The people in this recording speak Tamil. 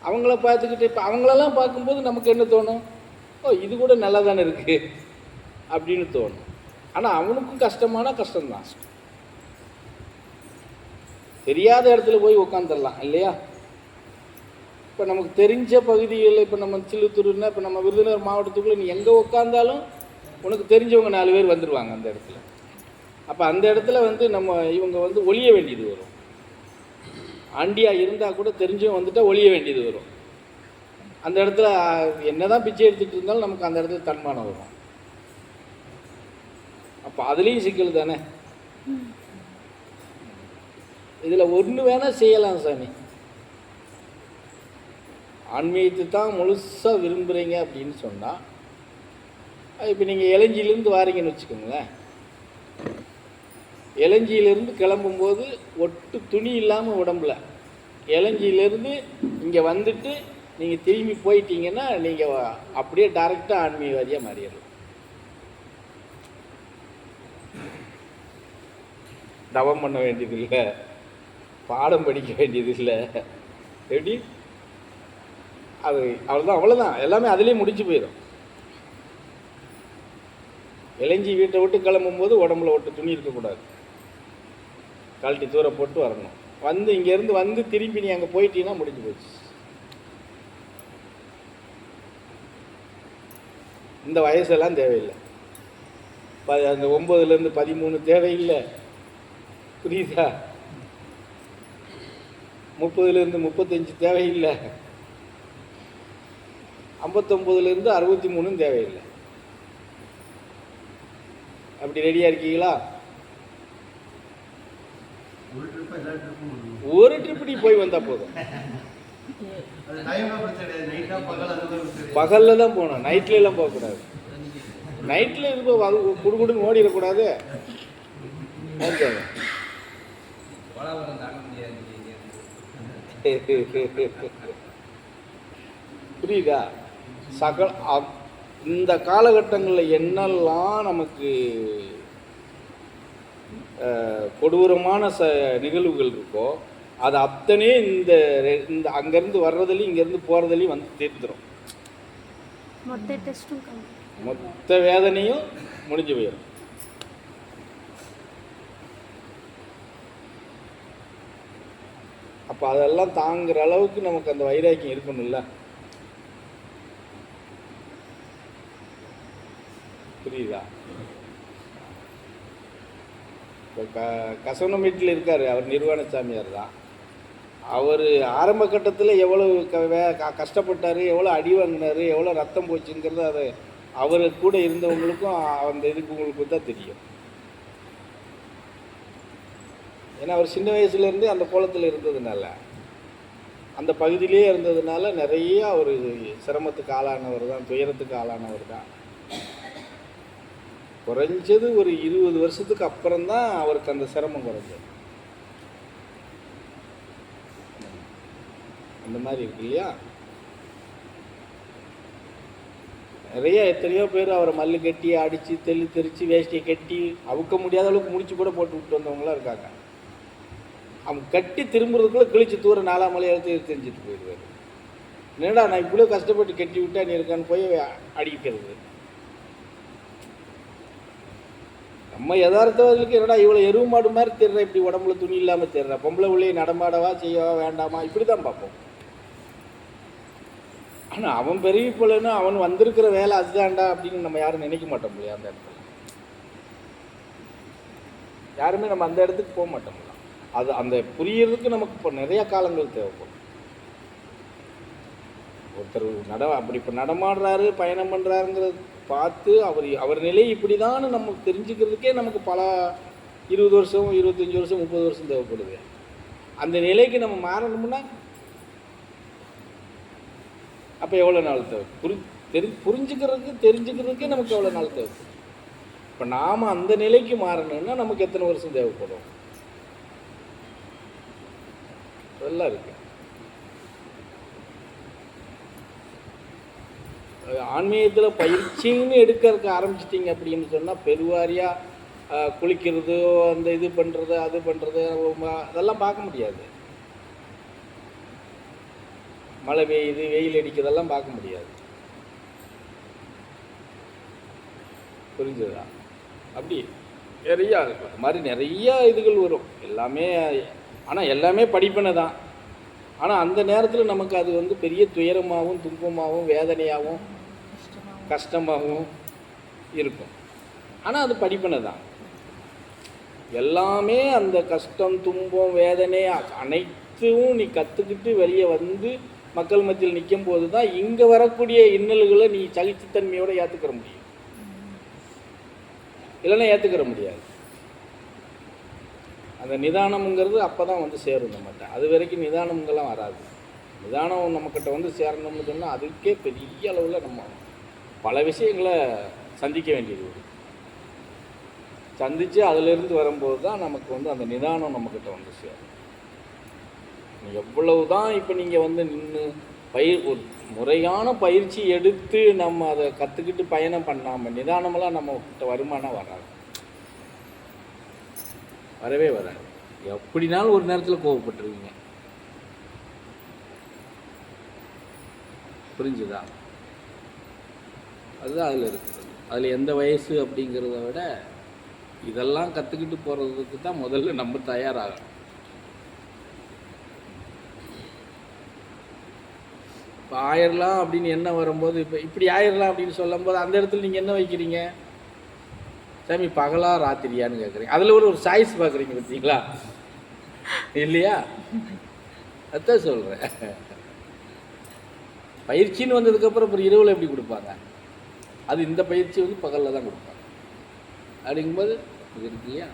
அவங்கள பார்த்துக்கிட்டு இப்போ அவங்களெல்லாம் பார்க்கும்போது நமக்கு என்ன தோணும்? ஓ, இது கூட நல்லா தானே இருக்குது அப்படின்னு தோணும். ஆனால் அவனுக்கும் கஷ்டம்தான். தெரியாத இடத்துல போய் உட்காந்துடலாம் இல்லையா? இப்போ நமக்கு தெரிஞ்ச பகுதிகளில், இப்போ நம்ம சில்லுத்தூர்னா, இப்போ நம்ம விருதுநகர் மாவட்டத்துக்குள்ளே நீ எங்கே உட்காந்தாலும் உனக்கு தெரிஞ்சவங்க 4 பேர் வந்துடுவாங்க அந்த இடத்துல. அப்போ அந்த இடத்துல இவங்க ஒழிய வேண்டியது வரும். ஆண்டியாக இருந்தால் கூட தெரிஞ்சவங்க வந்துட்டால் ஒழிய வேண்டியது வரும். அந்த இடத்துல என்னதான் பிச்சை எடுத்துகிட்டு இருந்தாலும் நமக்கு அந்த இடத்துல தன்மானம் வரும். அப்போ அதுலேயும் சிக்கல் தானே. இதில் ஒன்று வேணால் செய்யலாம் சாமி. ஆன்மீகத்தை தான் முழுசாக விரும்புகிறீங்க அப்படின்னு சொன்னால், இப்போ நீங்கள் இளஞ்சியிலேருந்து வாரீங்கன்னு வச்சுக்கோங்களேன். இளஞ்சியிலேருந்து கிளம்பும்போது ஒட்டு துணி இல்லாமல் உடம்புல, இளஞ்சியிலேருந்து இங்கே வந்துட்டு நீங்கள் திரும்பி போயிட்டீங்கன்னா நீங்கள் அப்படியே டைரெக்டாக ஆன்மீகவாதியாக மாறிடலாம். தவம் பண்ண வேண்டியதில்லை, பாடம் படிக்க வேண்டியதில்லை. எப்படி? அது அவ்வளோதான், எல்லாமே அதுலேயே முடிஞ்சு போயிடும். இளைஞ்சி வீட்டை விட்டு கிளம்பும்போது உடம்புல ஒட்டு துணி இருக்கக்கூடாது, கழட்டி தூர போட்டு வரணும். இங்கேருந்து திரும்பி நீ அங்கே போயிட்டீங்கன்னா முடிஞ்சு போச்சு. இந்த வயசெல்லாம் தேவையில்லை. அந்த 9லேருந்து 13 தேவையில்லை, புரியுதா? 30லேருந்து 35 தேவையில்லை, 59லேருந்து 63 தேவையில்லை. அப்படி ரெடியாக இருக்கீங்களா? ஒரு ட்ரிப் நீ போய் வந்தால் போதும். பகலில் தான் போகணும், நைட்லாம் போகக்கூடாது. நைட்டில் இருப்போம் குடுகுடுன்னு ஓடிடக்கூடாது. புரியுதா? இந்த காலகட்டங்களில் என்னெல்லாம் நமக்கு கொடூரமான நிகழ்வுகள் இருக்கோ அது அத்தனை இந்த அங்கேருந்து வர்றதுலையும் இங்கேருந்து போகிறதுலையும் வந்து தீர்ந்துடும். மொத்த வேதனையும் முடிஞ்சு போயிடும். அப்போ அதெல்லாம் தாங்குற அளவுக்கு நமக்கு அந்த வைராக்கியம் இருக்கணும்ல. புரியுதா? இப்போ கசவனம் வீட்டில் இருக்கார், அவர் நிர்வாண சாமியார் தான். அவர் ஆரம்ப கட்டத்தில் எவ்வளோ கஷ்டப்பட்டார், எவ்வளோ அடி வாங்கினார், எவ்வளோ ரத்தம் போச்சுங்கிறது அது அவர் கூட இருந்தவங்களுக்கும் அந்த இருக்கவங்களுக்கு தான் தெரியும். ஏன்னா அவர் சின்ன வயசுலேருந்தே அந்த கோலத்தில் இருந்ததுனால, அந்த பகுதியிலே இருந்ததுனால நிறைய ஒரு சிரமத்துக்கு ஆளானவர் தான், துயரத்துக்கு ஆளானவர் தான். குறைஞ்சது ஒரு 20 வருஷத்துக்கு அப்புறம்தான் அவருக்கு அந்த சிரமம் குறைஞ்சது. அந்த மாதிரி இருக்கு இல்லையா? நிறைய எத்தனையோ பேர் அவரை மல்லு கட்டி அடித்து தெரிச்சு வேஷ்டியை கட்டி அவுக்க முடியாத அளவுக்கு முடிச்சு கூட போட்டு விட்டு வந்தவங்களாம் இருக்காங்க. அவங்க கட்டி திரும்புறதுக்குள்ளே கிழிச்சு தூர 4ஆம் மலை எடுத்து தெரிஞ்சுட்டு போயிடுவார். என்னடா நான் இவ்வளோ கஷ்டப்பட்டு கட்டி விட்டா நீ இருக்கான்னு போய் அடிக்கிறது. நம்ம யதார்த்தவாதிகளுக்கு என்னடா இவ்வளோ எருவு மாடு மாதிரி தெரிற, இப்படி உடம்புல துணி இல்லாமல் தெரிற, பொம்பளை உள்ளே நடமாடவா செய்யவா வேண்டாமா, இப்படி தான் பார்ப்போம். ஆனால் அவன் பெரிய போலன்னா அவன் வந்திருக்கிற வேலை அதுதான்டா அப்படின்னு நம்ம யாரும் நினைக்க மாட்டோம் இல்லையா? அந்த இடத்துல யாருமே நம்ம அந்த இடத்துக்கு போக மாட்டோம். அது அந்த புரியறதுக்கு நமக்கு இப்போ நிறைய காலங்கள் தேவைப்படும். ஒருத்தர் அப்படி இப்போ நடமாடுறாரு, பயணம் பண்ணுறாருங்கிறது பார்த்து அவர் நிலை இப்படி தான் நம்ம தெரிஞ்சுக்கிறதுக்கே நமக்கு பல 20 வருஷம் 25 வருஷம் 30 வருஷம் தேவைப்படுது. அந்த நிலைக்கு நம்ம மாறணும்னா அப்போ எவ்வளோ நாள் தேவை? தெரிஞ்சுக்கிறதுக்கே நமக்கு எவ்வளோ நாள் தேவைப்படும்? இப்போ நாம் அந்த நிலைக்கு மாறணும்னா நமக்கு எத்தனை வருஷம் தேவைப்படும்? அதெல்லாம் இருக்கு. ஆன்மீகத்தில் பயிற்சின்னு எடுக்கிறதுக்கு ஆரம்பிச்சிட்டிங்க அப்படின்னு சொன்னால் பெருவாரியாக குளிக்கிறது, அந்த இது பண்ணுறது, அது பண்ணுறது, அதெல்லாம் பார்க்க முடியாது. மழை பெய்யுது, வெயில் அடிக்கிறதெல்லாம் பார்க்க முடியாது. புரிஞ்சுதா? அப்படி நிறையா இருக்கும். அது மாதிரி நிறையா இதுகள் வரும் எல்லாமே. ஆனால் எல்லாமே படிப்பினை தான். ஆனால் அந்த நேரத்தில் நமக்கு அது வந்து பெரிய துயரமாகவும் துன்பமாகவும் வேதனையாகவும் கஷ்டமாகவும் இருக்கும். ஆனால் அது படிப்பினை தான். எல்லாமே அந்த கஷ்டம் துன்பம் வேதனை அனைத்தும் நீ கற்றுக்கிட்டு வெளியே வந்து மக்கள் மத்தியில் நிற்கும் போது தான் இங்கே வரக்கூடிய இன்னல்களை நீ சகிச்சுத்தன்மையோடு ஏற்றுக்கிற முடியும். இல்லைன்னா ஏற்றுக்கிற முடியாது. அந்த நிதானம்ங்கிறது அப்போ தான் வந்து சேரும் நம்மகிட்ட. அது வரைக்கும் நிதானம்ங்கெல்லாம் வராது. நிதானம் நம்மக்கிட்ட வந்து சேரணும்னு சொன்னால் அதுக்கே பெரிய அளவில் நம்ம பல விஷயங்களை சந்திக்க வேண்டியது வரும். சந்தித்து அதிலிருந்து வரும்போது தான் நமக்கு வந்து அந்த நிதானம் நம்மக்கிட்ட வந்து சேரும். எவ்வளவு தான் இப்போ நீங்கள் வந்து நின்று ஒரு முறையான பயிற்சி எடுத்து நம்ம அதை கற்றுக்கிட்டு பயணம் பண்ணாமல் நிதானமெல்லாம் நம்மக்கிட்ட வருமானம் வராது, வரவே வராது. எப்படினாலும் ஒரு நேரத்தில் கோவப்பட்டுருவீங்க. புரிஞ்சுதா? அதுதான் அதில் இருக்குது. அதில் எந்த வயசு அப்படிங்கிறத விட இதெல்லாம் கற்றுக்கிட்டு போகிறதுக்கு தான் முதல்ல நம்ம தயாராகணும். இப்போ ஆயிரலாம் அப்படின்னு என்ன வரும்போது இப்போ இப்படி ஆயிரலாம் அப்படின்னு சொல்லும்போது அந்த இடத்துல நீங்கள் என்ன வைக்கிறீங்க? சாமி பகலா ராத்திரியான்னு கேட்குறீங்க. அதில் ஒரு சாய்ஸ் பார்க்குறீங்க பார்த்தீங்களா? இல்லையா? அதான் சொல்கிறேன். பயிற்சின்னு வந்ததுக்கப்புறம் அப்புறம் இரவில் எப்படி கொடுப்பாங்க? அது இந்த பயிற்சி வந்து பகலில் தான் கொடுப்பாங்க. அப்படிங்கும்போது இது இருக்கு இல்லையா?